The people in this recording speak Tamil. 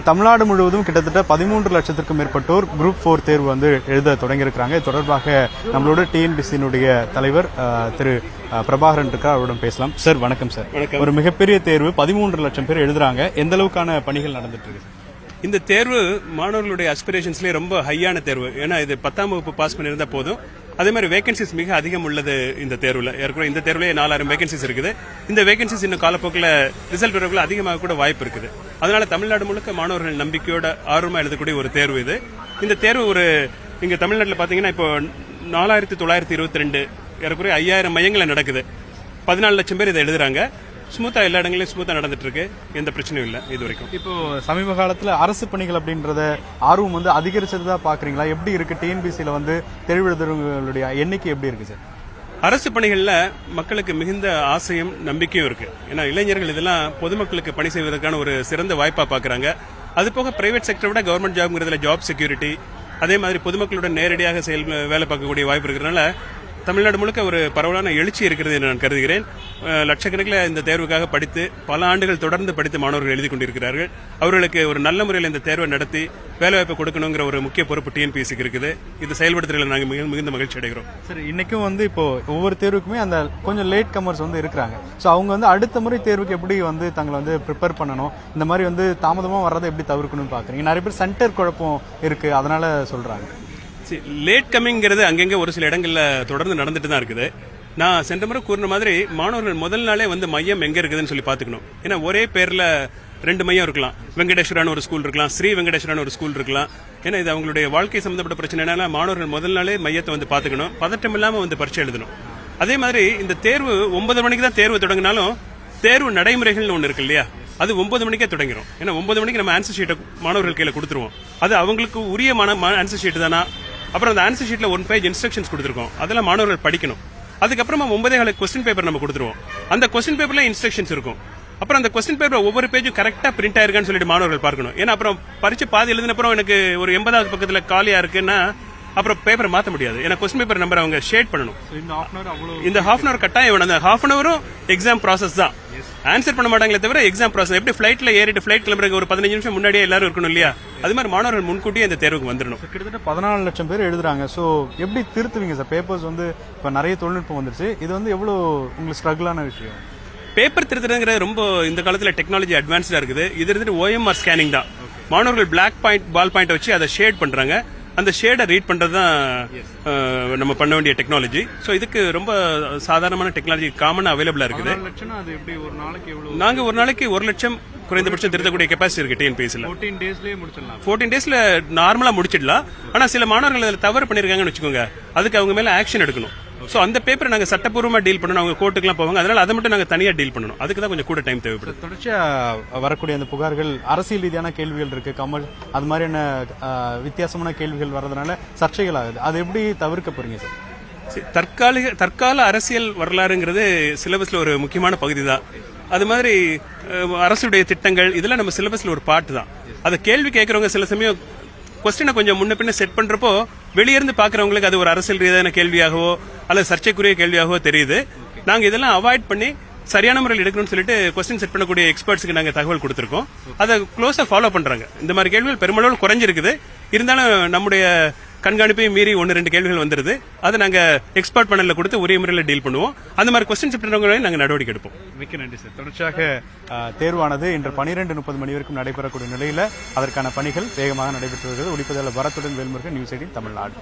தமிழ்நாடு முழுவதும் கிட்டத்தட்ட 13 லட்சத்திற்கும் மேற்பட்டோர் குரூப் 4 தேர்வு எழுத தொடங்கியிருக்கிறாங்க. இது தொடர்பாக நம்மளோட டிஎன்பிசியினுடைய தலைவர் திரு பிரபாகரன் இருக்கார், அவருடன் பேசலாம். சார் வணக்கம் சார். ஒரு மிகப்பெரிய தேர்வு 13 லட்சம் பேர் எழுதுறாங்க. எந்த அளவுக்கான பணிகள் நடந்துட்டு இருக்கு? இந்த தேர்வு மாணவர்களுடைய அஸ்பிரேஷன்ஸ்லேயே ரொம்ப ஹையான தேர்வு. ஏன்னா இது 10ஆம் வகுப்பு பாஸ் பண்ணியிருந்தா போதும். அதே மாதிரி வேகன்சிஸ் மிக அதிகம் உள்ளது இந்த தேர்வில். ஏற்கனவே இந்த தேர்வுலேயே 4000 வேகன்சிஸ் இருக்குது. இந்த வேகன்சிஸ் இன்னும் காலப்போக்கில் ரிசல்ட் வரக்குள்ள அதிகமாக கூட வாய்ப்பு இருக்குது. அதனால தமிழ்நாடு முழுக்க மாணவர்கள் நம்பிக்கையோட ஆர்வமாக எழுதக்கூடிய ஒரு தேர்வு இது. இந்த தேர்வு இங்க தமிழ்நாட்டில் பார்த்தீங்கன்னா இப்போ 4922 ஏற்கனவே 5000 மையங்களில் நடக்குது. 14 லட்சம் பேர் இதை எழுதுறாங்க. ஸ்மூத்தா எல்லா இடங்களையும் ஸ்மூத்தா நடந்துட்டு இருக்கு. எந்த பிரச்சனையும் இல்லை இது வரைக்கும். இப்போ சமீப காலத்துல அரசு பணிகள் அப்படின்றத ஆர்வம் அதிகரிச்சதா பாக்குறீங்களா? எப்படி இருக்கு டிஎன்பிசியில தேர்வு எழுதுறவங்களுடைய எண்ணிக்கை எப்படி இருக்கு சார்? அரசு பணிகள்ல மக்களுக்கு மிகுந்த ஆசையும் நம்பிக்கையும் இருக்கு. ஏன்னா இளைஞர்கள் இதெல்லாம் பொதுமக்களுக்கு பணி செய்வதற்கான ஒரு சிறந்த வாய்ப்பா பாக்குறாங்க. அது போக பிரைவேட் செக்டரை விட கவர்மெண்ட் ஜாப்ங்கிறதுல ஜாப் செக்யூரிட்டி, அதே மாதிரி பொதுமக்களுடன் நேரடியாக வேலை பார்க்கக்கூடிய வாய்ப்பு இருக்கிறதுனால தமிழ்நாடு முழுக்க ஒரு பரவலான எழுச்சி இருக்கிறது என்று நான் கருதுகிறேன். லட்சக்கணக்கில் இந்த தேர்வுக்காக படித்து பல ஆண்டுகள் தொடர்ந்து படித்து மாணவர்கள் எழுதி கொண்டிருக்கிறார்கள். அவர்களுக்கு ஒரு நல்ல முறையில் இந்த தேர்வை நடத்தி வேலைவாய்ப்பு கொடுக்கணுங்கிற ஒரு முக்கிய பொறுப்பு டிஎன்பிஎஸ்சிக்கு இருக்குது. இது செயல்படுத்துறதுல நாங்கள் மிகுந்த மகிழ்ச்சி அடைகிறோம். சரி, இன்னைக்கும் இப்போ ஒவ்வொரு தேர்வுக்குமே அந்த கொஞ்சம் லேட் கமர்ஸ் இருக்கிறாங்க. ஸோ அவங்க அடுத்த முறை தேர்வுக்கு எப்படி தங்களை ப்ரிப்பேர் பண்ணணும், இந்த மாதிரி தாமதமாக வர்றதை எப்படி தவிர்க்கணும்னு பார்க்குறீங்க? நிறைய பேர் சென்டர் குழப்பம் இருக்கு, அதனால சொல்றாங்க. லேட் கமிங்கிறது அங்கங்க ஒரு சில இடங்கள்ல தொடர்ந்து நடந்துட்டு தான் இருக்குது. நான் சென்ற முறை கூறின மாதிரி மாணவர்கள் முதல் நாளே மையம் எங்க இருக்குதுன்னு சொல்லி பாத்துக்கணும். ஏன்னா ஒரே பேர்ல 2 மையம் இருக்கலாம். வெங்கடேஸ்வரான ஒரு ஸ்கூல் இருக்கலாம், ஸ்ரீ வெங்கடேஸ்வரான ஒரு ஸ்கூல் இருக்கலாம். ஏன்னா இது அவங்களுடைய வாழ்க்கை சம்பந்தப்பட்ட பிரச்சனைனால மாணவர்கள் முதல் நாளே மையத்தை பாத்துக்கணும். பதட்டம் இல்லாம பரீட்சை எழுதணும். அதே மாதிரி இந்த தேர்வு 9 மணிக்கு தான் தேர்வு தொடங்கினாலும் தேர்வு நடைமுறைகள்னு ஒன்று இருக்கு இல்லையா, அது 9 மணிக்கே தொடங்கிடும். ஏன்னா 9 மணிக்கு நம்ம ஆன்சர் ஷீட்டை மாணவர்கள் கையில கொடுத்துருவோம். அது அவங்களுக்கு உரிய ஆன்சர் ஷீட் தானா. அப்புறம் அந்த ஆன்சர் ஷீட்ல 1 பேஜ் இன்ஸ்ட்ரக்ஷன்ஸ் கொடுத்துருக்கோம், அதெல்லாம் மாணவர்கள் படிக்கணும். அதுக்கப்புறமா 9 கொஸ்டின் பேப்பர் நம்ம கொடுத்துருவோம். அந்த கொஸ்டின் பேப்பர்ல இன்ஸ்ட்ரக்ஷன்ஸ் இருக்கும். அப்புறம் அந்த கொஸ்டின் பேப்பர் ஒவ்வொரு பேஜும் கரெக்டா பிரிண்ட் ஆயிருக்கான்னு சொல்லிட்டு மாணவர்கள் பார்க்கணும். ஏன்னா அப்புறம் பரீட்சை பாதி எழுதின அப்புறம் எனக்கு ஒரு 80வது பக்கத்துல காலியா இருக்குன்னா அப்புறம் பேப்பர் மாத்த முடியாது. ஏன்னா கொஸ்டின் பேப்பர் நம்பர் அவங்க ஷேட் பண்ணணும். இந்த ஹாஃப் அன் அவர் கட்டாயம் வேணும். அந்த ஹாஃப் அன் அவரும் எக்ஸாம் ப்ராசஸ் தான். ஆன்சர் பண்ண மாட்டாங்களே தவிர எக்ஸாம் ப்ராசஸ் எப்படி ஃபிளைட்ல ஏறிட்டு ஃபிளைட் கிளம்புறதுக்கு ஒரு 15 நிமிஷம் முன்னாடியே எல்லாரும் இருக்கணும் இல்லையா, அது மாதிரி மாணவர்கள் முன்கூட்டியே இந்த தேர்வுக்கு வந்துடணும். கிட்டத்தட்ட 14 லட்சம் பேர் எழுதுறாங்க. ஸோ எப்படி திருத்துவீங்க சார்? பேப்பர்ஸ் இப்போ நிறைய தொழில்நுட்பம் வந்துருச்சு. இது எவ்வளவு உங்களுக்கு ஸ்ட்ரகிளான விஷயம்? பேப்பர் திருத்துறதுங்கிறது ரொம்ப இந்த காலத்துல டெக்னாலஜி அட்வான்ஸ்டா இருக்குது. இது இருந்துட்டு OMR ஸ்கேனிங் தான். மாணவர்கள் பிளாக் பாயிண்ட் பால் பாயிண்ட் வச்சு அதை ஷேட் பண்றாங்க. அந்த ஷேடை ரீட் பண்றது தான் நம்ம பண்ண வேண்டிய டெக்னாலஜி. ஸோ இதுக்கு ரொம்ப சாதாரணமான டெக்னாலஜி காமனா அவைலபிளா இருக்குது. நாங்க ஒரு நாளைக்கு 1 லட்சம் குறைந்தபட்சம் திருத்தக்கூடிய கெப்பாசிட்டி இருக்கு டிஎன்பிஎஸ்சில. 14 டேஸ்ல நார்மலா முடிச்சிடலாம். ஆனா சில மாணவர்கள் அதில் தவறு பண்ணிருக்காங்கன்னு வச்சுக்கோங்க, அதுக்கு அவங்க மேல ஆக்ஷன் எடுக்கணும். சோ அந்த பேப்பரை நாங்க சட்டப்பூர்வமா டீல் பண்ணணும். அவங்க கோர்ட்டுக்குலாம் போவாங்க, அதனால அதை மட்டும் நாங்க தனியா டீல் பண்ணணும். அதுக்கு தான் கொஞ்சம் கூட டைம் தேவைப்படுது. தொடர்ச்சியா வரக்கூடிய அந்த புகார்கள் அரசியல் ரீதியான கேள்விகள் இருக்கு, கமல் அது மாதிரியான வித்தியாசமான கேள்விகள் வர்றதுனால சர்ச்சைகள் ஆகுது. அது எப்படி தவிர்க்க போறீங்க சார்? தற்கால அரசியல் வரலாறுங்கிறது சிலபஸ்ல ஒரு முக்கியமான பகுதி தான். அது மாதிரி அரசுடைய திட்டங்கள் இதெல்லாம் நம்ம சிலபஸ்ல ஒரு பார்ட் தான். அதை கேள்வி கேட்கறவங்க சில சமயம் கொஸ்டினை கொஞ்சம் முன்ன பின்ன செட் பண்றப்போ வெளியிருந்து பாக்குறவங்களுக்கு அது ஒரு அரசியல் ரீதியான கேள்வியாகவோ அல்லது சர்ச்சைக்குரிய கேள்வியாகவோ தெரியுது. நாங்க இதெல்லாம் அவாய்ட் பண்ணி சரியான முறையில் எடுக்கணும்னு சொல்லிட்டு கொஸ்டின் செட் பண்ணக்கூடிய எக்ஸ்பர்ட்ஸ்க்கு நாங்க தகவல் கொடுத்திருக்கோம். அதை க்ளோஸா ஃபாலோ பண்றாங்க. இந்த மாதிரி கேள்விகள் பெருமளவு குறைஞ்சிருக்குது. இருந்தாலும் நம்முடைய கண்காணிப்பையும் மீறி 1-2 கேள்விகள் வந்துருது. அதை நாங்க எக்ஸ்பர்ட் பேனல்ல கொடுத்து ஒரே முறையில் டீல் பண்ணுவோம். அந்த மாதிரி கொஸ்டின் செட் பண்றவங்களையும் நாங்க நடவடிக்கை எடுப்போம். மிக்க நன்றி சார். தொடர்ச்சியாக தேர்வானது இன்று 12:30 மணி வரைக்கும் நடைபெறக்கூடிய நிலையில அதற்கான பணிகள் வேகமாக நடைபெற்று வருகிறது. ஒளிப்பதிவாளர் பரத்துடன் வேல்முருகன், நியூஸ் 18 தமிழ்நாடு.